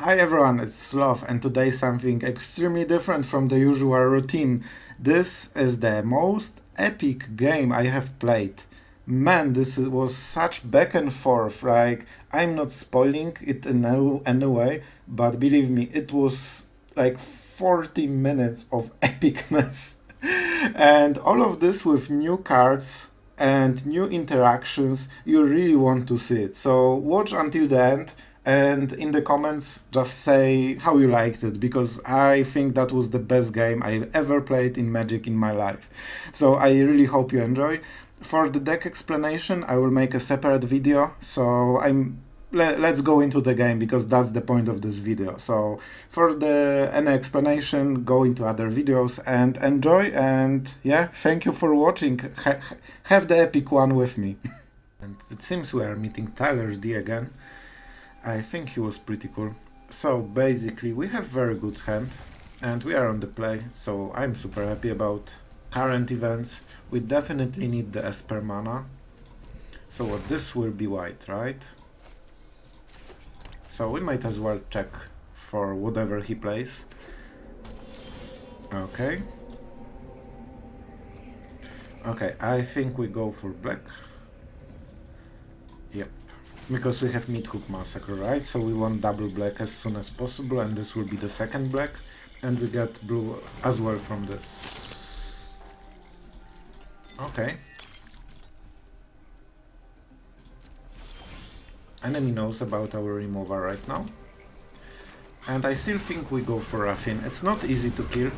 Hi everyone, it's Sloth, and today something extremely different from the usual routine. This is the most epic game I have played. Man, this was such back and forth, like, I'm not spoiling it in any way, but believe me, it was like 40 minutes of epicness. And all of this with new cards and new interactions, you really want to see it. So watch until the end and in the comments just say how you liked it, because I think that was the best game I ever played in Magic in my life. So I really hope you enjoy. For the deck explanation, I will make a separate video, so let's go into the game because that's the point of this video. So for the any explanation, go into other videos and enjoy, and yeah, thank you for watching. Have the epic one with me. And it seems we are meeting Tyler D again. I think he was pretty cool. So basically we have very good hand and we are on the play, so I'm super happy about current events. We definitely need the Esper mana. So what, this will be white, right? So we might as well check for whatever he plays. Okay. Okay, I think we go for black. Yep. Because we have Meathook Massacre, right? So we want double black as soon as possible, and this will be the second black. And we get blue as well from this. Okay. Enemy knows about our removal right now. And I still think we go for Raffin. It's not easy to kill.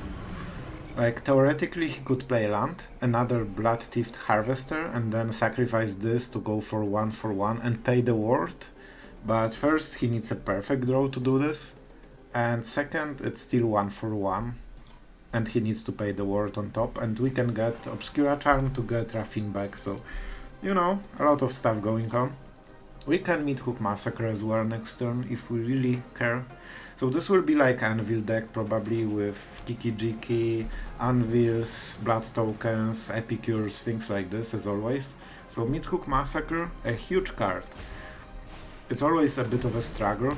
Like, theoretically he could play land, another Blood-Tipped Harvester, and then sacrifice this to go for 1/1 and pay the ward. But first he needs a perfect draw to do this. And second, it's still 1/1. And he needs to pay the ward on top, and we can get Obscura Charm to get Raffin back, so, you know, a lot of stuff going on. We can Meathook Massacre as well next turn if we really care. So this will be like Anvil deck probably with Kiki-Jiki, Anvils, Blood Tokens, Epicures, things like this as always. So Meathook Massacre, a huge card. It's always a bit of a struggle,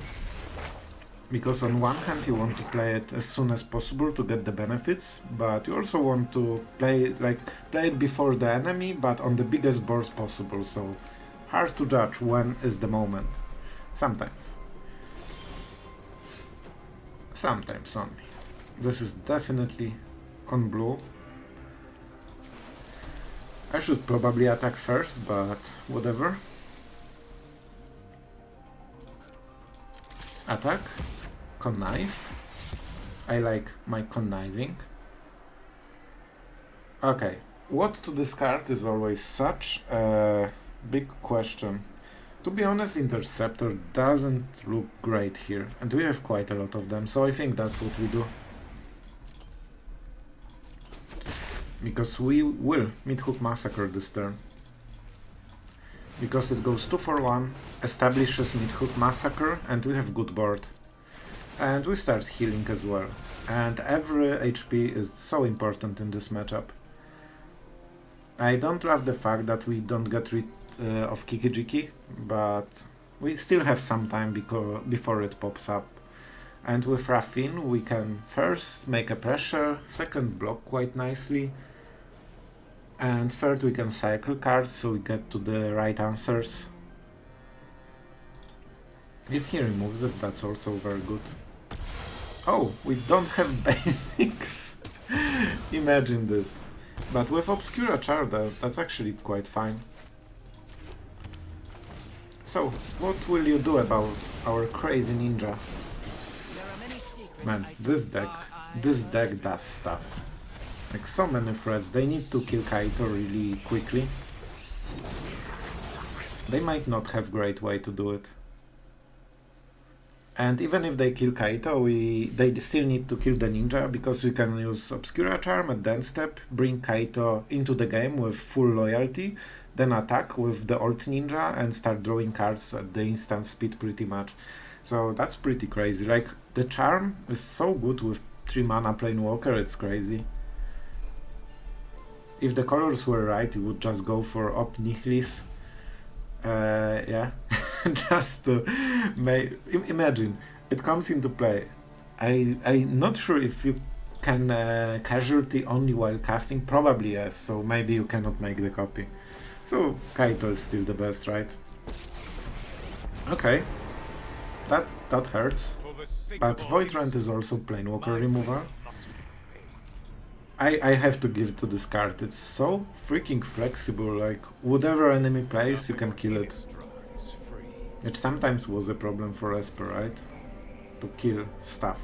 because on one hand you want to play it as soon as possible to get the benefits, but you also want to play it before the enemy, but on the biggest board possible, so hard to judge when is the moment. Sometimes. Sometimes only. This is definitely on blue. I should probably attack first, but whatever. Attack. Connive. I like my conniving. Okay, what to discard is always such a big question. To be honest, Interceptor doesn't look great here, and we have quite a lot of them, so I think that's what we do. Because we will Meathook Massacre this turn. Because it goes 2/1, establishes Meathook Massacre, and we have good board. And we start healing as well. And every HP is so important in this matchup. I don't love the fact that we don't get rid of Kiki-Jiki, but we still have some time before it pops up. And with Raffin we can first make a pressure, second block quite nicely, and third we can cycle cards so we get to the right answers. If he removes it, that's also very good. Oh, we don't have basics! Imagine this. But with Obscura Charm, that's actually quite fine. So, what will you do about our crazy ninja? Man, this deck does stuff. Like, so many threats. They need to kill Kaito really quickly. They might not have great way to do it. And even if they kill Kaito, they still need to kill the ninja, because we can use Obscura Charm at the end step, bring Kaito into the game with full loyalty, then attack with the Alt Ninja and start drawing cards at the instant speed pretty much. So that's pretty crazy. Like, the Charm is so good with 3 mana Planewalker, it's crazy. If the colors were right, you would just go for Op Nihilis. Yeah, just to imagine it comes into play. I'm not sure if you can casualty only while casting. Probably yes, so maybe you cannot make the copy. So Kaito is still the best, right? Okay, that hurts. But Void Rend is also Planewalker removal. I have to give to this card. It's so freaking flexible. Like whatever enemy plays, you can kill it. Which sometimes was a problem for Esper, right? To kill stuff.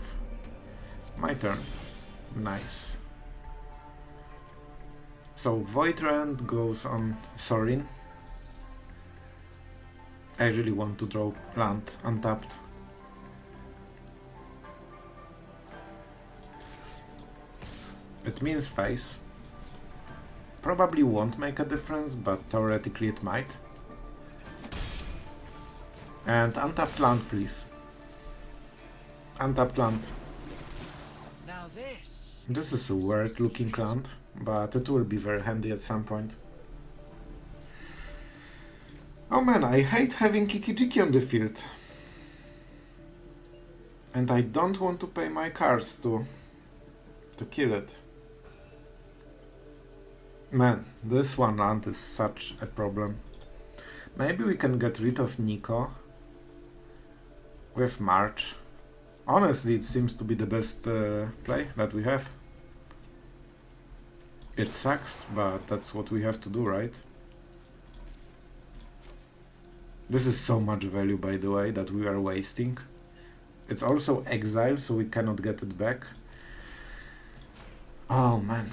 My turn. Nice. So Void Rend goes on Sorin. I really want to draw land untapped. It means face. Probably won't make a difference, but theoretically it might. And untapped land, please. Untapped land. Now This is a weird looking land, but it will be very handy at some point. Oh man, I hate having Kikijiki on the field. And I don't want to pay my cards to kill it. Man, this one land is such a problem. Maybe we can get rid of Niko with March. Honestly, it seems to be the best play that we have. It sucks, but that's what we have to do, right? This is so much value, by the way, that we are wasting. It's also exile, so we cannot get it back. Oh man.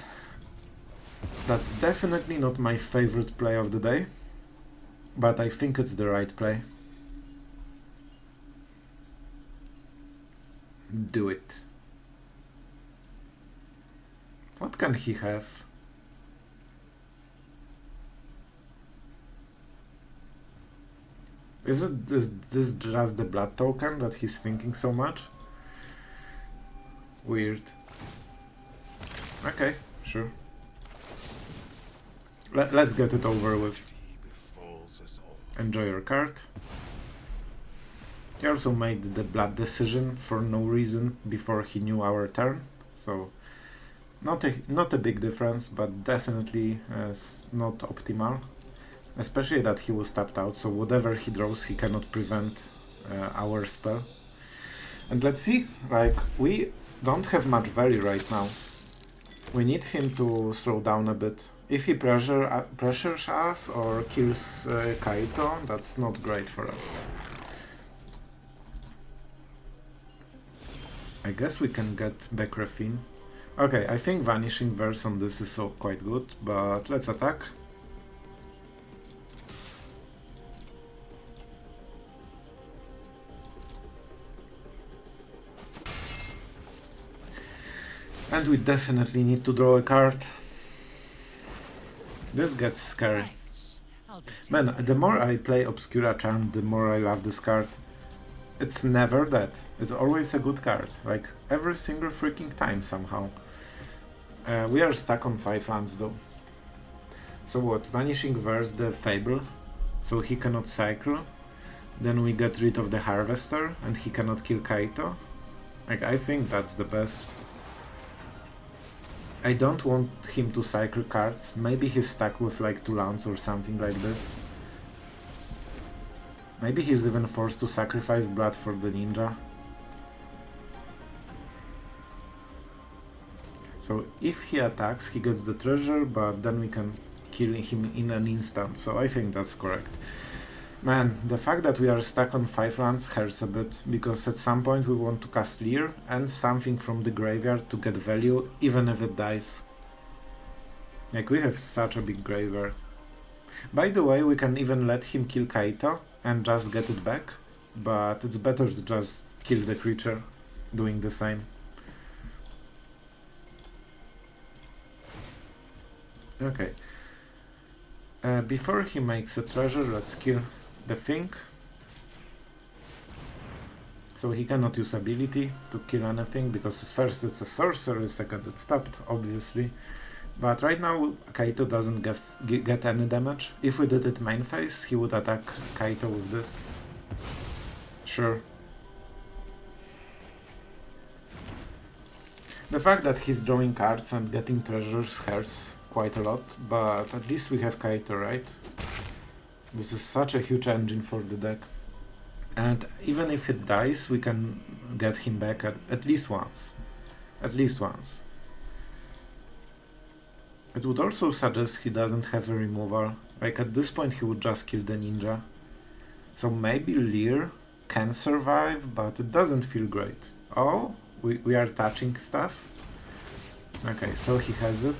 That's definitely not my favorite play of the day, but I think it's the right play. Do it. What can he have? Is it this just the blood token that he's thinking so much? Weird. Okay, sure. Let's get it over with. Enjoy your card. He also made the blood decision for no reason before he knew our turn, so not a big difference, but definitely not optimal. Especially that he was tapped out, so whatever he draws he cannot prevent our spell. And let's see, like, we don't have much value right now. We need him to slow down a bit. If he pressures us or kills Kaito, that's not great for us. I guess we can get back Refin. Okay, I think Vanishing Verse on this is so quite good, but let's attack. And we definitely need to draw a card. This gets scary. Man, the more I play Obscura Charm, the more I love this card. It's never dead. It's always a good card. Like, every single freaking time somehow. We are stuck on 5 lands though. So what? Vanishing Verse the Fable. So he cannot cycle. Then we get rid of the Harvester and he cannot kill Kaito. Like, I think that's the best. I don't want him to cycle cards. Maybe he's stuck with like 2 lands or something like this. Maybe he's even forced to sacrifice blood for the ninja. So if he attacks, he gets the treasure, but then we can kill him in an instant. So I think that's correct. Man, the fact that we are stuck on 5 lands hurts a bit, because at some point we want to cast LIER and something from the graveyard to get value, even if it dies. Like, we have such a big graveyard. By the way, we can even let him kill Kaito and just get it back, but it's better to just kill the creature doing the same. Okay. Before he makes a treasure, let's kill the thing. So he cannot use ability to kill anything, because first it's a sorcery, second it's tapped, obviously. But right now Kaito doesn't get any damage. If we did it main phase, he would attack Kaito with this. Sure. The fact that he's drawing cards and getting treasures hurts quite a lot, but at least we have Kaito, right? This is such a huge engine for the deck. And even if it dies, we can get him back at least once. At least once. It would also suggest he doesn't have a removal. Like at this point he would just kill the ninja. So maybe LIER can survive, but it doesn't feel great. Oh, we are touching stuff. Okay, so he has it.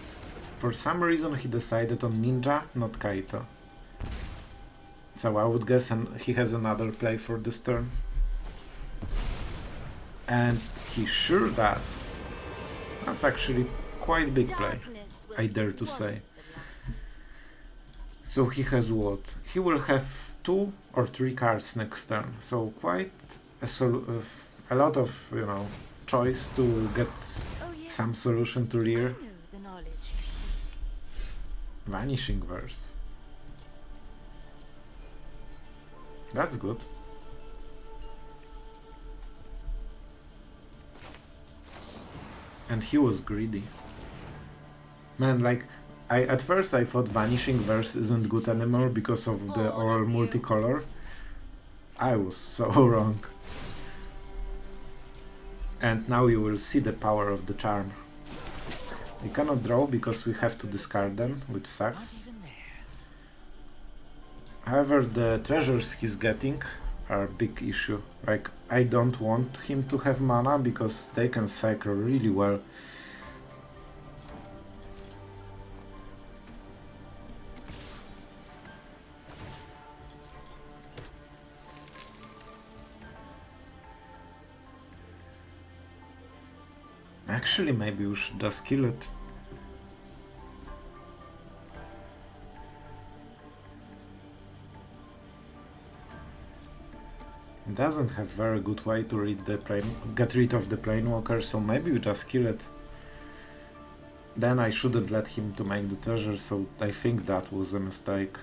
For some reason he decided on ninja, not Kaito. So I would guess he has another play for this turn. And he sure does. That's actually quite big play, I dare to say. So he has what? He will have 2 or 3 cards next turn. So quite a lot of, you know, choice to get some solution to LIER. Vanishing Verse. That's good. And he was greedy. Man, like, at first I thought Vanishing Verse isn't good anymore because of the all multicolor. I was so wrong. And now you will see the power of the charm. We cannot draw because we have to discard them, which sucks. However, the treasures he's getting are a big issue. Like, I don't want him to have mana because they can cycle really well. Actually, maybe we should just kill it. It doesn't have very good way to get rid of the Planewalker, so maybe we just kill it. Then I shouldn't let him to make the treasure, so I think that was a mistake.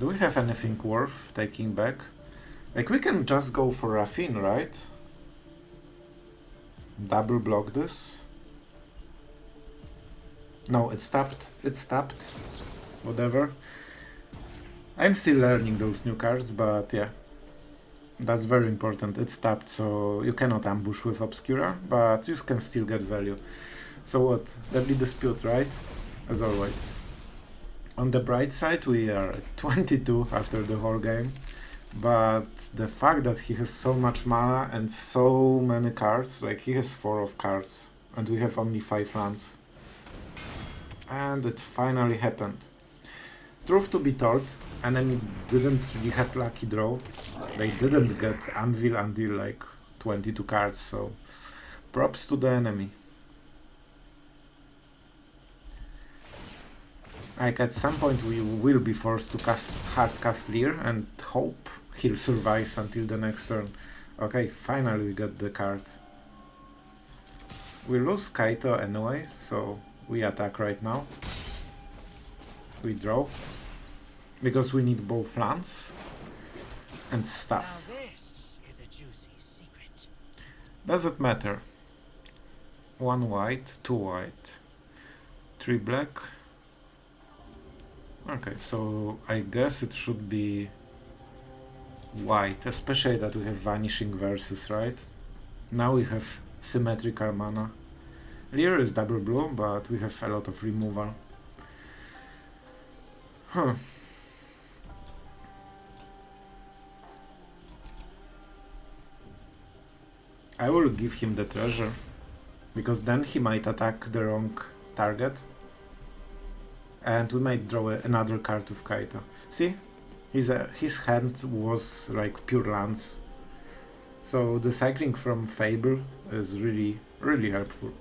Do we have anything worth taking back? Like, we can just go for Raffine, right? Double block this. No, it's tapped. It's tapped. Whatever. I'm still learning those new cards, but yeah. That's very important. It's tapped, so you cannot ambush with Obscura, but you can still get value. So what? Deadly Dispute, right? As always. On the bright side, we are at 22 after the whole game. But the fact that he has so much mana and so many cards, like he has 4 of cards and we have only 5 lands. And it finally happened. Truth to be told, enemy didn't really have lucky draw. They didn't get Anvil until like 22 cards, so props to the enemy. Like at some point we will be forced to hard cast LIER and hope he'll survive until the next turn. Okay, finally we got the card. We lose Kaito anyway, so we attack right now. We draw. Because we need both lands and stuff. Now this is a juicy secret. Does it matter? 1 white, 2 white, 3 black. Okay, so I guess it should be white, especially that we have Vanishing Verses, right? Now we have symmetrical mana. LIER is double blue, but we have a lot of removal. Huh. I will give him the treasure, because then he might attack the wrong target. And we might draw another card with Kaito. See? His hand was like pure lands. So the cycling from Fable is really, really helpful.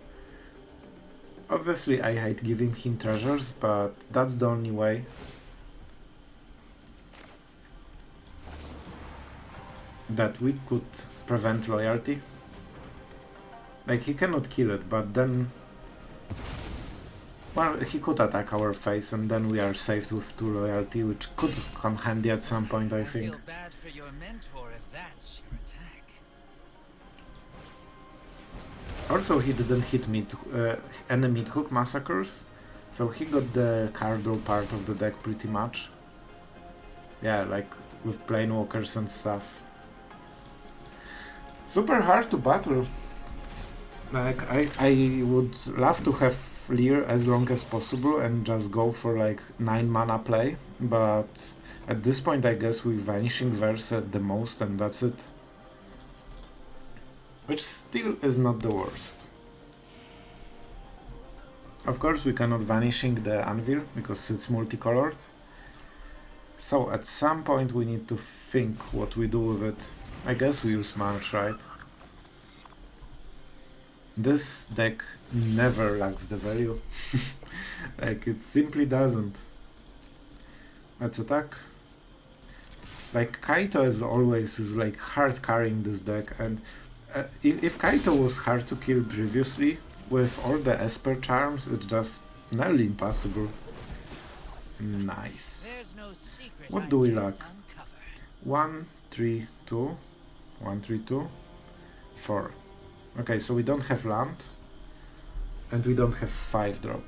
Obviously I hate giving him treasures, but that's the only way. That we could prevent loyalty. Like, he cannot kill it, but then... Well, he could attack our face, and then we are saved with 2 loyalty, which could come handy at some point, I think. Feel bad for your mentor if that's your attack. Also, he didn't hit any Meathook Massacres, so he got the card draw part of the deck pretty much. Yeah, like with Planewalkers and stuff. Super hard to battle. Like, I would love to have LIER as long as possible and just go for like 9 mana play, but at this point I guess we Vanishing Verse at the most and that's it. Which still is not the worst. Of course we cannot Vanishing the Anvil because it's multicolored. So at some point we need to think what we do with it. I guess we use Marsh, right? This deck never lacks the value. Like, it simply doesn't. Let's attack. Like, Kaito as always is like hard carrying this deck, and if Kaito was hard to kill previously, with all the Esper charms, it's just nearly impossible. Nice. What do we lack? 1, 3, 2. 1, 3, 2. 4. Okay, so we don't have land, and we don't have 5-drop.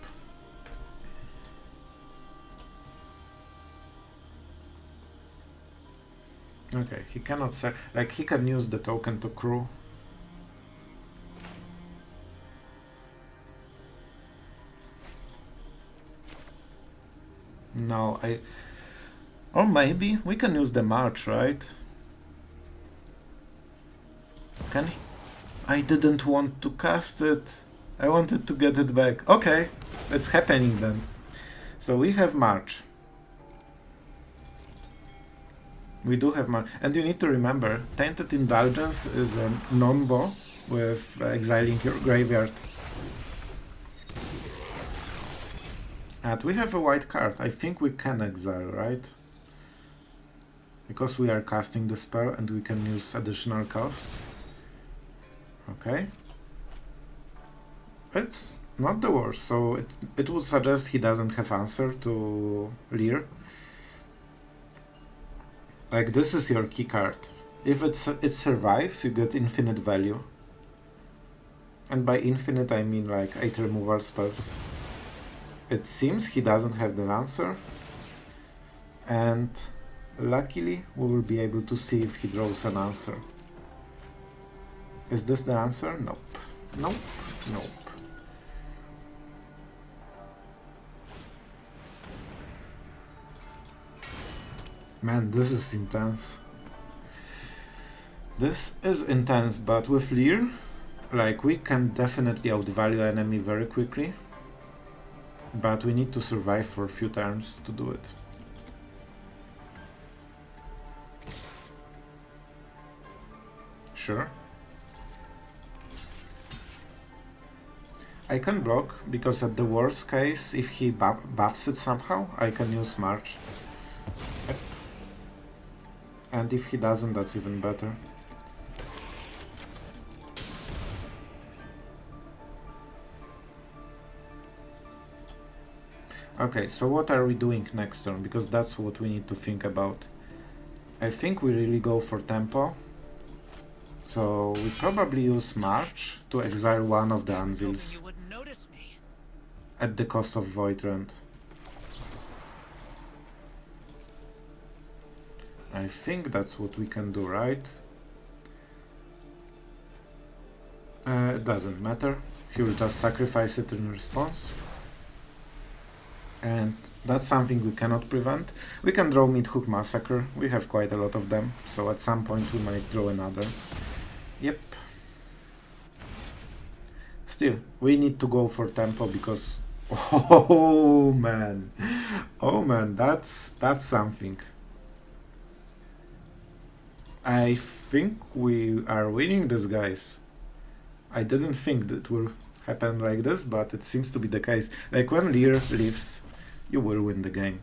Okay, he cannot sell, like he can use the token to crew. No, or maybe we can use the March, right? Can he? I didn't want to cast it. I wanted to get it back. Okay, it's happening then. So we have March. We do have March. And you need to remember, Tainted Indulgence is a non-bow with exiling your graveyard. And we have a white card. I think we can exile, right? Because we are casting the spell and we can use additional cost. Okay. It's not the worst, so it would suggest he doesn't have answer to LIER. Like, this is your key card. If it survives, you get infinite value. And by infinite, I mean like 8 removal spells. It seems he doesn't have the answer. And luckily, we will be able to see if he draws an answer. Is this the answer? Nope. Nope. Nope. Man, this is intense. This is intense, but with LIER, like, we can definitely outvalue enemy very quickly. But we need to survive for a few turns to do it. Sure. I can block, because at the worst case, if he buffs it somehow, I can use March. Yep. And if he doesn't, that's even better. Okay, so what are we doing next turn? Because that's what we need to think about. I think we really go for tempo. So we probably use March to exile one of the anvils at the cost of Void Rend. I think that's what we can do, right? It doesn't matter. He will just sacrifice it in response. And that's something we cannot prevent. We can draw Meathook Massacre. We have quite a lot of them, so at some point we might draw another. Yep. Still, we need to go for tempo because... Oh man! Oh man, that's something. I think we are winning this, guys. I didn't think that will happen like this, but it seems to be the case. Like, when LIER leaves, you will win the game.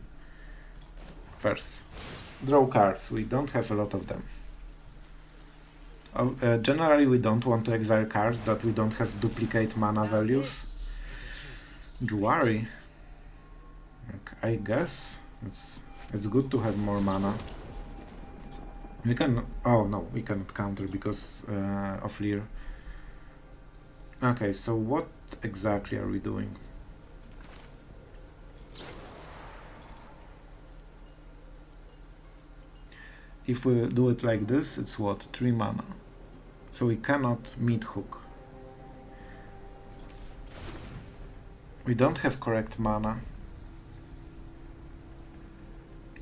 First, draw cards. We don't have a lot of them. Generally, we don't want to exile cards that we don't have duplicate mana values. Jwari. Okay, I guess it's good to have more mana. We can... Oh no, we cannot counter because of LIER. Okay, so what exactly are we doing? If we do it like this, it's what? 3 mana. So we cannot Meathook. We don't have correct mana.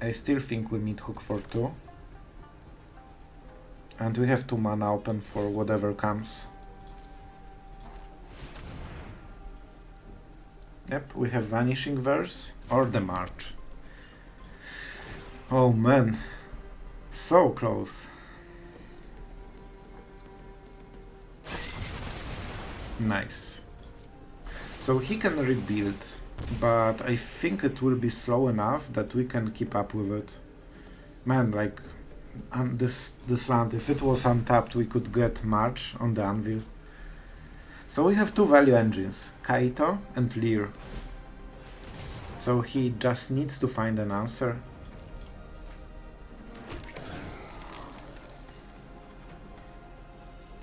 I still think we Meathook for 2. And we have 2 mana open for whatever comes. Yep, we have Vanishing Verse or the March. Oh man, so close. Nice. So he can rebuild, but I think it will be slow enough that we can keep up with it. Man, like, this land, if it was untapped, we could get March on the anvil. So we have 2 value engines, Kaito and LIER. So he just needs to find an answer.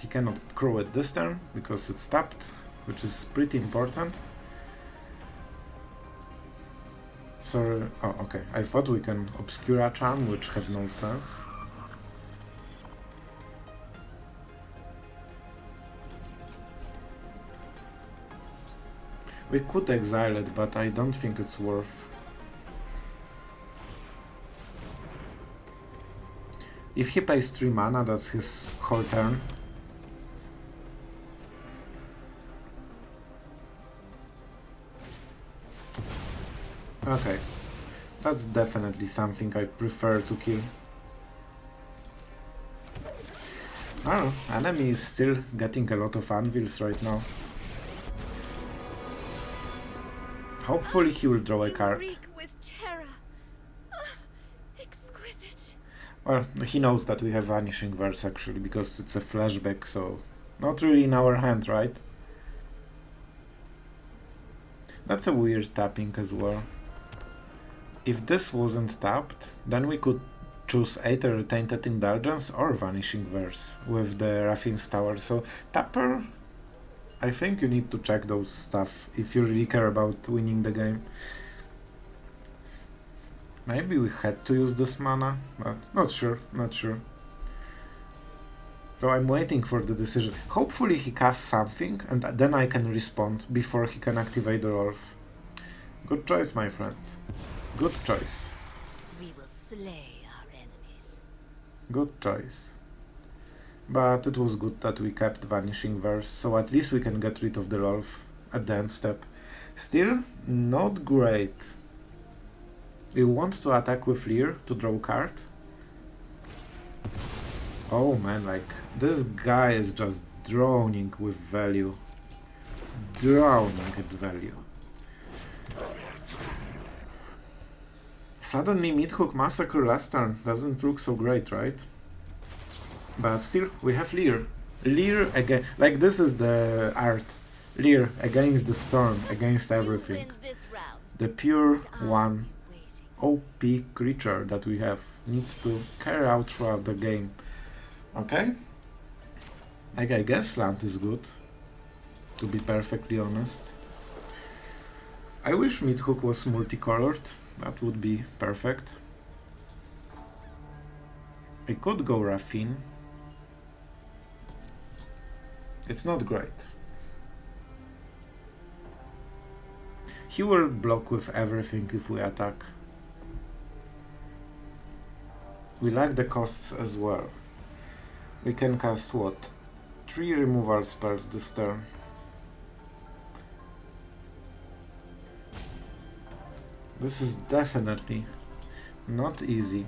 He cannot crow it this turn because it's tapped, which is pretty important. So, oh, okay, I thought we can Obscura Charm, which had no sense. We could exile it, but I don't think it's worth. If he pays 3 mana, that's his whole turn. Okay, that's definitely something I prefer to kill. Oh, enemy is still getting a lot of anvils right now. Hopefully he will draw a card. With terror. Exquisite. Well, he knows that we have Vanishing Verse actually, because it's a flashback, so not really in our hand, right? That's a weird tapping as well. If this wasn't tapped, then we could choose either Tainted Indulgence or Vanishing Verse with the Raffine's Tower. So Tapper, I think you need to check those stuff if you really care about winning the game. Maybe we had to use this mana, but not sure. So I'm waiting for the decision. Hopefully he casts something and then I can respond before he can activate the Rolf. Good choice, my friend. Good choice. We will slay our enemies. Good choice. But it was good that we kept Vanishing Verse, so at least we can get rid of the Rolf at the end step. Still, not great. We want to attack with LIER to draw card. Oh man, like, this guy is just drowning with value. Drowning at value. Suddenly Meathook Massacre last turn doesn't look so great, right? But still, we have LIER. LIER again, like this is the art. LIER against the storm, against everything. The pure one OP creature that we have needs to carry out throughout the game. Okay? Like, I guess land is good, to be perfectly honest. I wish Meathook was multicolored, that would be perfect. I could go Raffine. It's not great. He will block with everything if we attack. We like the costs as well. We can cast what? 3 removal spells this turn. This is definitely not easy.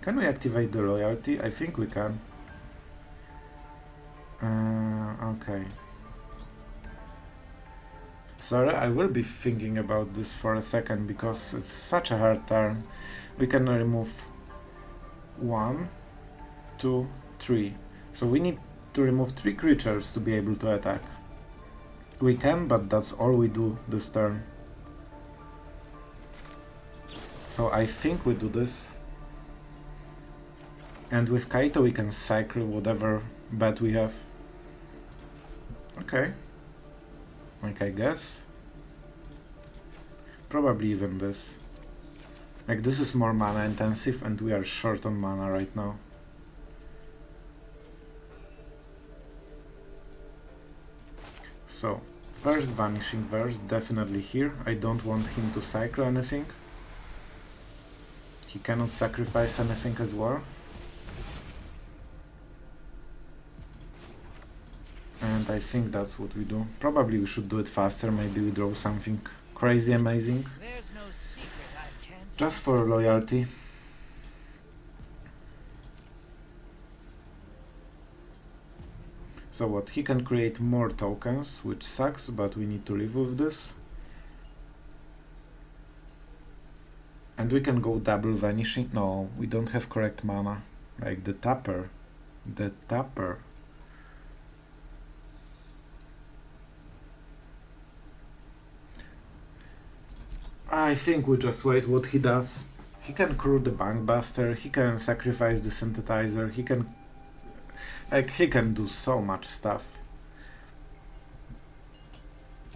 Can we activate the loyalty? I think we can. Okay. Sorry, I will be thinking about this for a second because it's such a hard turn. We can remove 1, 2, 3. So we need to remove 3 creatures to be able to attack. We can, but that's all we do this turn. So I think we do this. And with Kaito we can cycle whatever bet we have. Okay. Like, I guess. Probably even this. Like, this is more mana intensive and we are short on mana right now. So, first Vanishing Verse, definitely here. I don't want him to cycle anything. He cannot sacrifice anything as well. And I think that's what we do. Probably we should do it faster, maybe we draw something crazy amazing. There's no secret I can't. Just for loyalty. So what, he can create more tokens, which sucks, but we need to live with this. And we can go double vanishing. No, we don't have correct mana. Like the tapper. The tapper. I think we just wait what he does. He can crew the Bankbuster, he can sacrifice the Synthetizer, he can... Like, he can do so much stuff.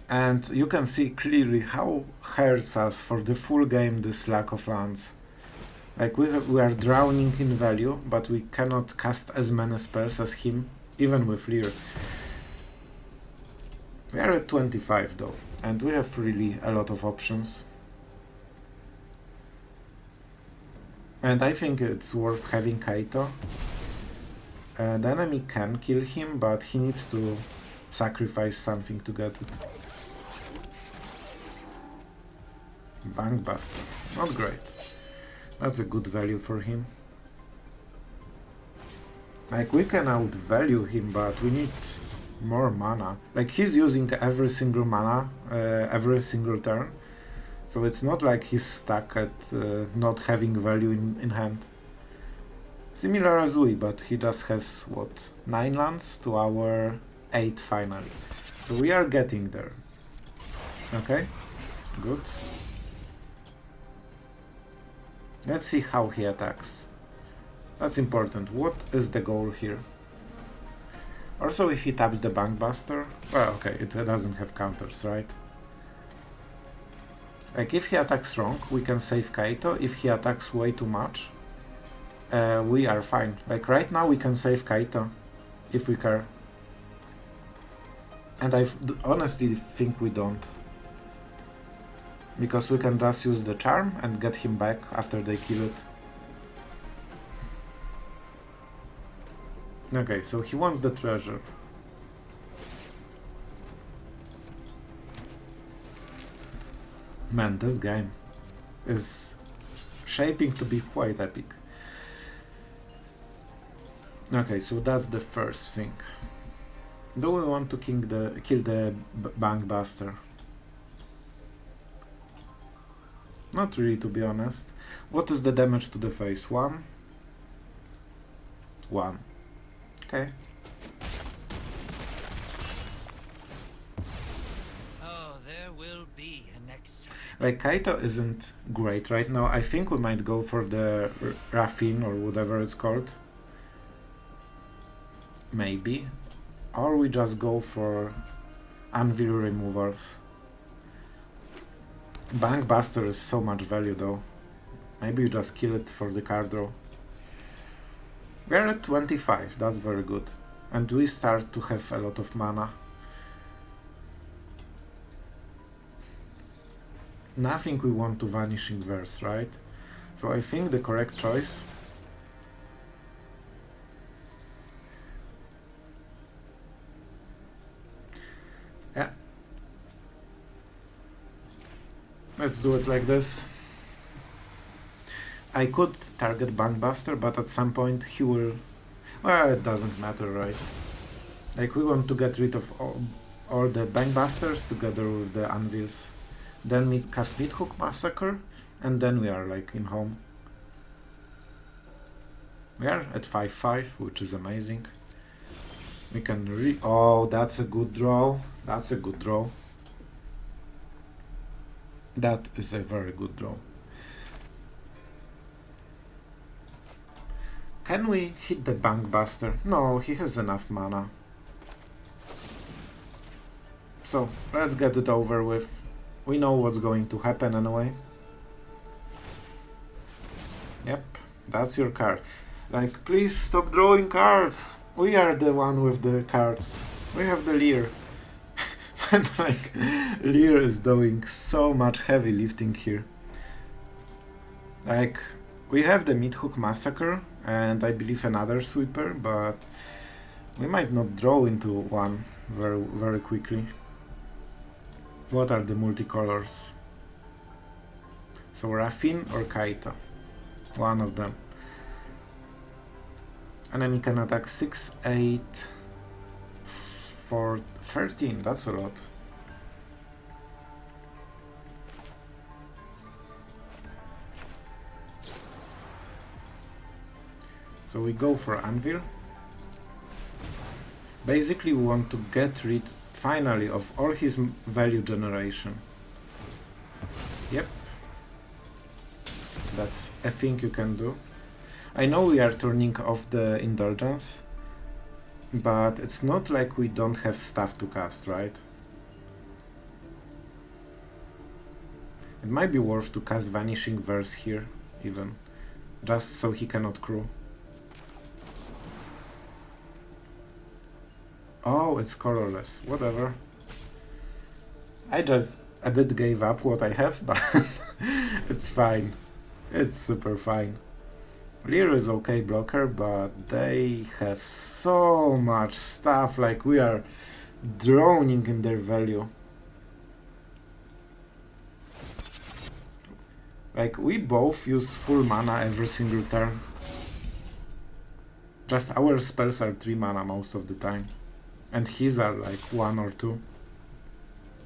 And you can see clearly how hurts us for the full game this lack of lands. Like, we are drowning in value, but we cannot cast as many spells as him, even with LIER. We are at 25 though, and we have really a lot of options. And I think it's worth having Kaito. The enemy can kill him, but he needs to sacrifice something to get it. Bankbuster, not great. That's a good value for him. Like, we can outvalue him, but we need more mana. Like, he's using every single mana, every single turn. So it's not like he's stuck at not having value in hand. Similar as we, but he just has, what, 9 lands to our 8 finally. So we are getting there. Okay, good. Let's see how he attacks. That's important. What is the goal here? Also, if he taps the Bankbuster, well, okay, it doesn't have counters, right? Like, if he attacks wrong, we can save Kaito. If he attacks way too much, we are fine. Like, right now we can save Kaito, if we care. And I honestly think we don't. Because we can just use the charm and get him back after they kill it. Okay, so he wants the treasure. Man, this game is shaping to be quite epic. Okay, so that's the first thing. Do we want to kill the Bankbuster? Not really, to be honest. What is the damage to the face? 1? 1. Okay. Oh, there will be a next time. Like, Kaito isn't great right now. I think we might go for the Raffine or whatever it's called. Maybe. Or we just go for Anvil removals. Bankbuster is so much value though. Maybe you just kill it for the card draw. We are at 25, that's very good. And we start to have a lot of mana. Nothing we want to Vanishing Verse, right? So I think the correct choice yeah. Let's do it like this. I could target Bankbuster, but at some point he will... Well, it doesn't matter, right? Like, we want to get rid of all the Bankbusters together with the Anvils. Then we cast Meathook Massacre, and then we are like in home. We are at 5-5, which is amazing. We can oh, that's a good draw. That's a good draw. That is a very good draw. Can we hit the Bankbuster? No, he has enough mana. So, let's get it over with. We know what's going to happen anyway. Yep, that's your card. Like, please stop drawing cards! We are the one with the cards. We have the LIER. And like, LIER is doing so much heavy lifting here. Like, we have the Meathook Massacre and I believe another sweeper, but we might not draw into one very quickly. What are the multicolors? So Raffin or Kaito? One of them. Enemy can attack 6, 8, 4, 13, that's a lot. So we go for Anvil. Basically we want to get rid finally of all his value generation. Yep. That's a thing you can do. I know we are turning off the Indulgence, but it's not like we don't have stuff to cast, right? It might be worth to cast Vanishing Verse here, even, just so he cannot crew. Oh, it's colorless, whatever. I just a bit gave up what I have, but it's fine. It's super fine. LIER is okay blocker, but they have so much stuff, like we are drowning in their value. Like we both use full mana every single turn. Just our spells are 3 mana most of the time. And his are like 1 or 2.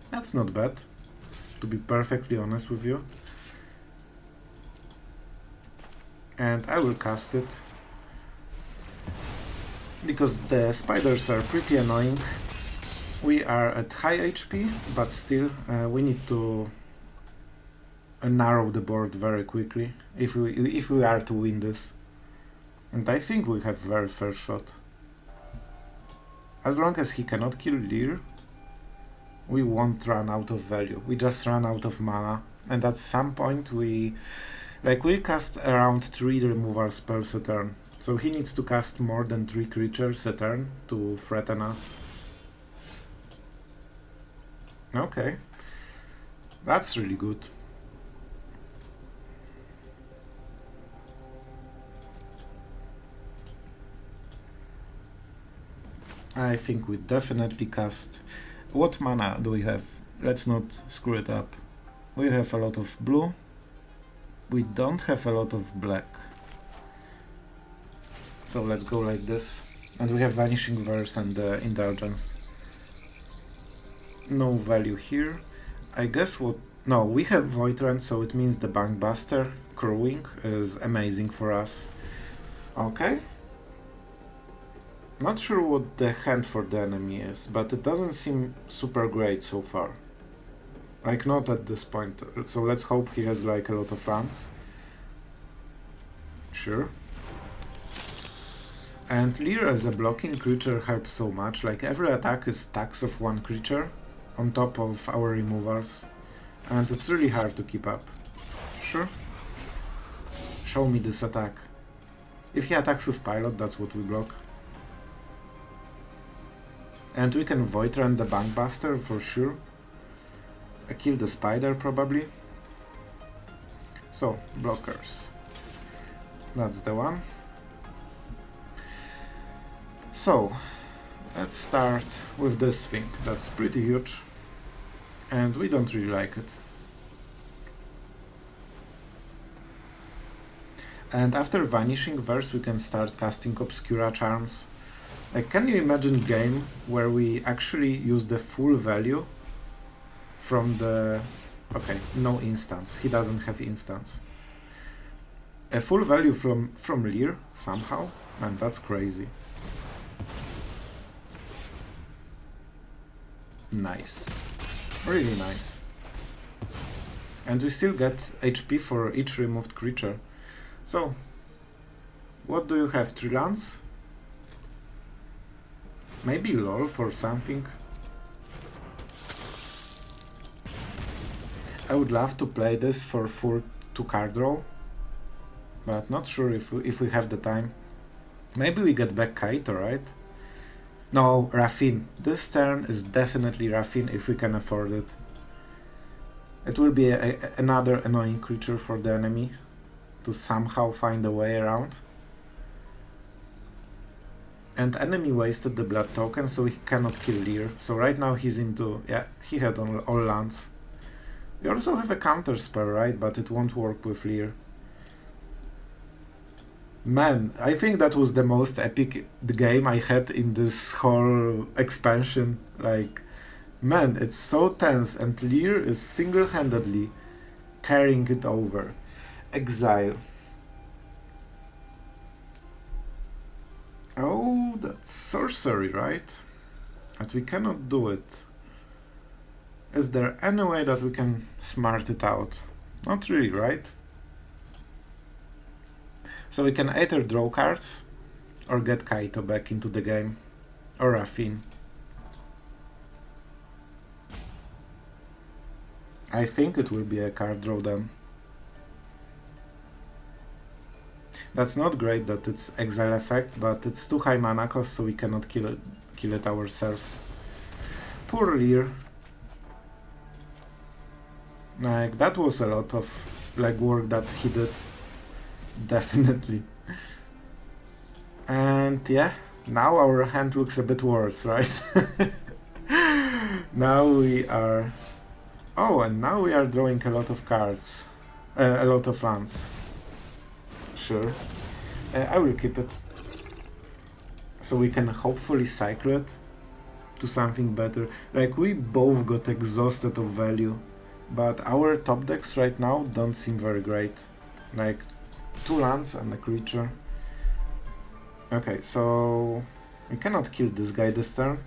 That's not bad, to be perfectly honest with you. And I will cast it because the spiders are pretty annoying. We are at high HP, but still we need to narrow the board very quickly if we are to win this. And I think we have very fair shot. As long as he cannot kill LIER, we won't run out of value. We just run out of mana, and at some point we cast around 3 removal spells a turn, so he needs to cast more than 3 creatures a turn to threaten us. Okay, that's really good. I think we definitely cast... What mana do we have? Let's not screw it up. We have a lot of blue. We don't have a lot of black. So let's go like this. And we have Vanishing Verse and Indulgence. No value here. I guess what... No, we have Void Rend, so it means the Bankbuster crewing is amazing for us. Okay. Not sure what the hand for the enemy is, but it doesn't seem super great so far. Like, not at this point. So let's hope he has like a lot of runs. Sure. And LIER as a blocking creature helps so much. Like, every attack is stacks of 1 creature on top of our removals. And it's really hard to keep up. Sure. Show me this attack. If he attacks with Pilot, that's what we block. And we can Void Rend the Bankbuster for sure. Kill the spider probably. So, blockers. That's the one. So, let's start with this thing. That's pretty huge. And we don't really like it. And after Vanishing Verse we can start casting Obscura Charms. Like, can you imagine a game where we actually use the full value from the... Okay, no instance. He doesn't have instance. A full value from LIER somehow? Man, that's crazy. Nice. Really nice. And we still get HP for each removed creature. So, what do you have? 3 lands? Maybe LOL for something? I would love to play this for full 2-card draw, but not sure if we have the time. Maybe we get back Kaito, right? No, Raffine. This turn is definitely Raffine if we can afford it. It will be another annoying creature for the enemy to somehow find a way around. And enemy wasted the blood token, so he cannot kill Leer. So right now he's into... yeah, he had all lands. We also have a counter spell, right? But it won't work with Leer. Man, I think that was the most epic game I had in this whole expansion. Like, man, it's so tense, and Leer is single-handedly carrying it over. Exile. Oh, that's sorcery, right? But we cannot do it. Is there any way that we can smart it out? Not really, right? So we can either draw cards or get Kaito back into the game, or Raffine. I think it will be a card draw then. That's not great that it's exile effect, but it's too high mana cost, so we cannot kill it ourselves. Poor Leer. Like, that was a lot of legwork that he did. Definitely. And yeah, now our hand looks a bit worse, right? Now we are... oh, and now we are drawing a lot of cards. A lot of lands. Sure. I will keep it. So we can hopefully cycle it to something better. Like, we both got exhausted of value, but our top decks right now don't seem very great. Like, 2 lands and a creature. Okay, so we cannot kill this guy this turn.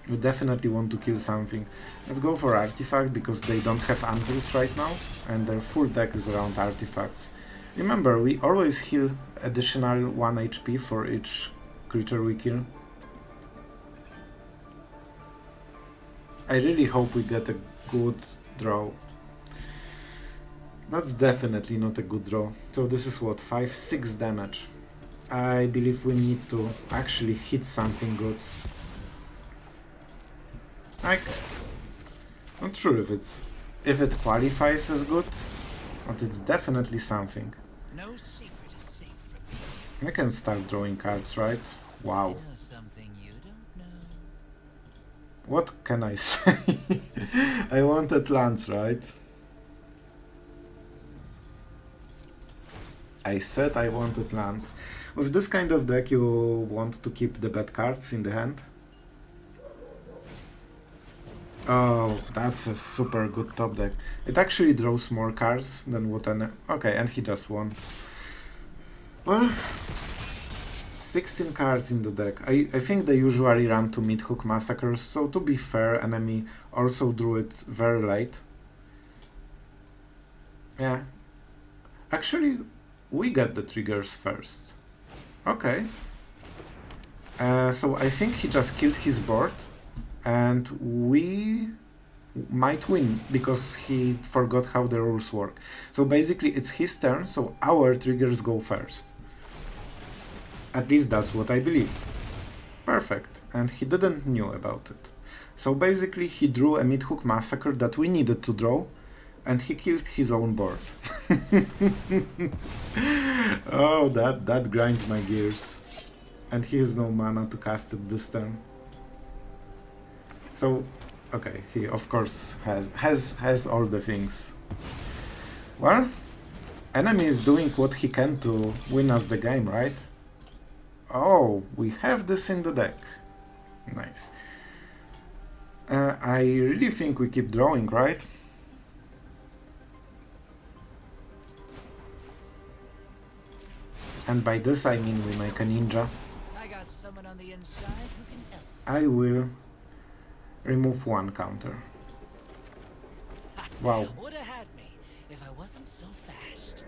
We definitely want to kill something. Let's go for artifact, because they don't have anvils right now, and their full deck is around artifacts. Remember, we always heal additional 1 HP for each creature we kill. I really hope we get a good draw. That's definitely not a good draw. So this is what, 5-6 damage. I believe we need to actually hit something good. Like, not sure if it qualifies as good, but it's definitely something. No secret is safe from me. We can start drawing cards, right? Wow. I know something you don't know. What can I say? I wanted lands, right? I said I wanted lands. With this kind of deck, you want to keep the bad cards in the hand. Oh, that's a super good top deck. It actually draws more cards than what an... okay, and he just won. Well, 16 cards in the deck. I think they usually run to Meathook Massacre, so to be fair, enemy also drew it very late. Yeah. Actually, we got the triggers first. Okay. So I think he just killed his board, and we might win because he forgot how the rules work. So basically it's his turn, so our triggers go first. At least that's what I believe. Perfect. And he didn't knew about it. So basically he drew a Meathook Massacre that we needed to draw, and he killed his own board. Oh, that grinds my gears. And he has no mana to cast it this turn. So, okay, he of course has all the things. Well, enemy is doing what he can to win us the game, right? Oh, we have this in the deck. Nice. I really think we keep drawing, right? And by this I mean we make a ninja. I got someone on the inside who can help. I will remove 1 counter. Wow. Would have had me if I wasn't so fast.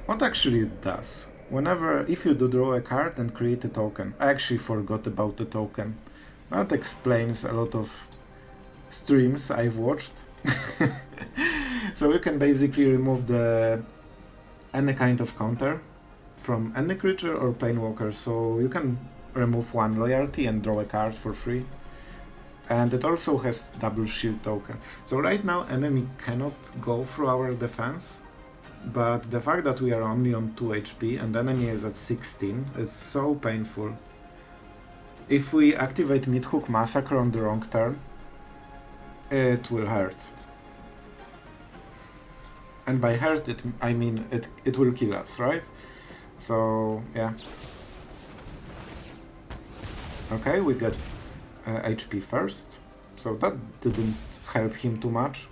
What actually it does? If you do draw a card and create a token. I actually forgot about the token. That explains a lot of streams I've watched. So you can basically remove any kind of counter from any creature or planewalker. So you can remove one loyalty and draw a card for free. And it also has double shield token. So right now enemy cannot go through our defense, but the fact that we are only on 2 HP and enemy is at 16 is so painful. If we activate Meathook Massacre on the wrong turn, it will hurt. And by hurt, I mean it will kill us, right? So, yeah. Okay, we get HP first. So that didn't help him too much,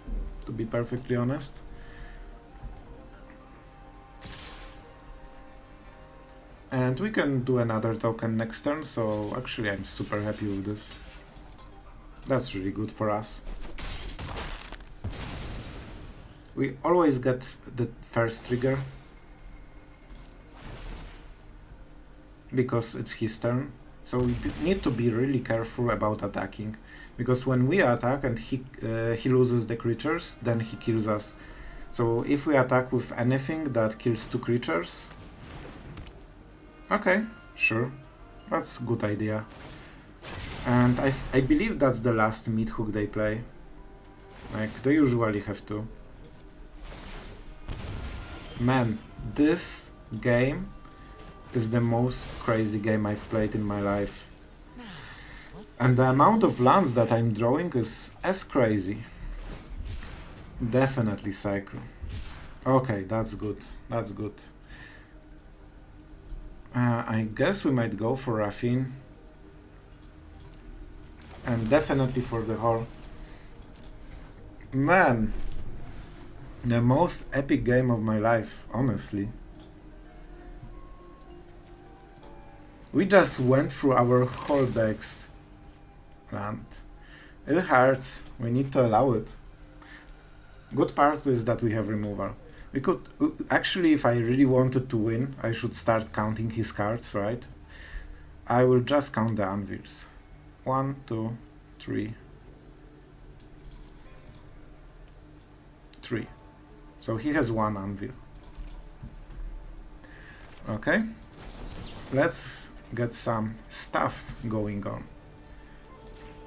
to be perfectly honest. And we can do another token next turn, so actually I'm super happy with this. That's really good for us. We always get the first trigger, because it's his turn. So we need to be really careful about attacking, because when we attack and he loses the creatures, then he kills us. So if we attack with anything that kills 2 creatures, okay, sure, that's a good idea. And I believe that's the last Meathook they play. Like, they usually have to. Man, this game is the most crazy game I've played in my life. And the amount of lands that I'm drawing is as crazy. Definitely cycle. Okay, that's good. That's good. I guess we might go for Raffine. And definitely for the Hall. Man! The most epic game of my life, honestly. We just went through our whole decks. And it hurts. We need to allow it. Good part is that we have removal. We could... Actually, if I really wanted to win, I should start counting his cards, right? I will just count the anvils. 1, 2, 3. 3. So he has 1 anvil. Okay. Let's get some stuff going on.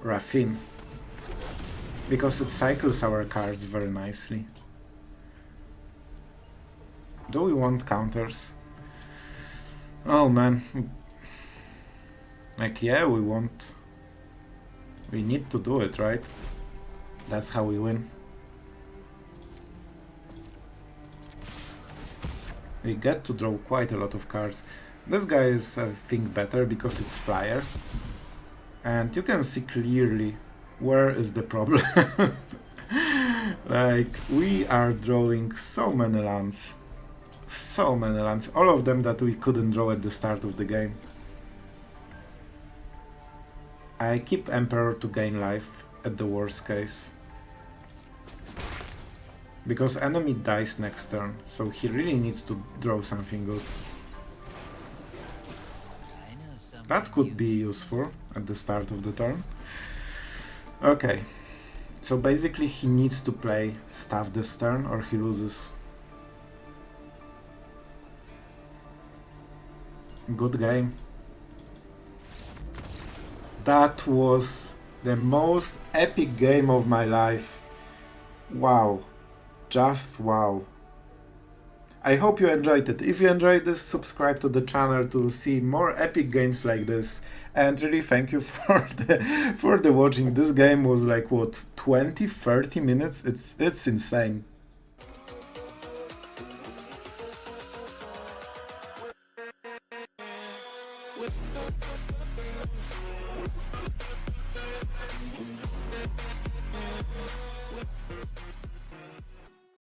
Raffine. Because it cycles our cards very nicely. Do we want counters? Oh man. Like, yeah, we want... We need to do it, right? That's how we win. We get to draw quite a lot of cards. This guy is, I think, better because it's flyer. And you can see clearly where is the problem. Like, we are drawing so many lands. So many lands. All of them that we couldn't draw at the start of the game. I keep Emperor to gain life at the worst case. Because enemy dies next turn, so he really needs to draw something good. That could be useful at the start of the turn. Okay, so basically he needs to play stuff this turn or he loses. Good game. That was the most epic game of my life. Wow. Just wow. I hope you enjoyed it. If you enjoyed this, subscribe to the channel to see more epic games like this. And really thank you for the watching. This game was like what, 20-30 minutes? It's insane.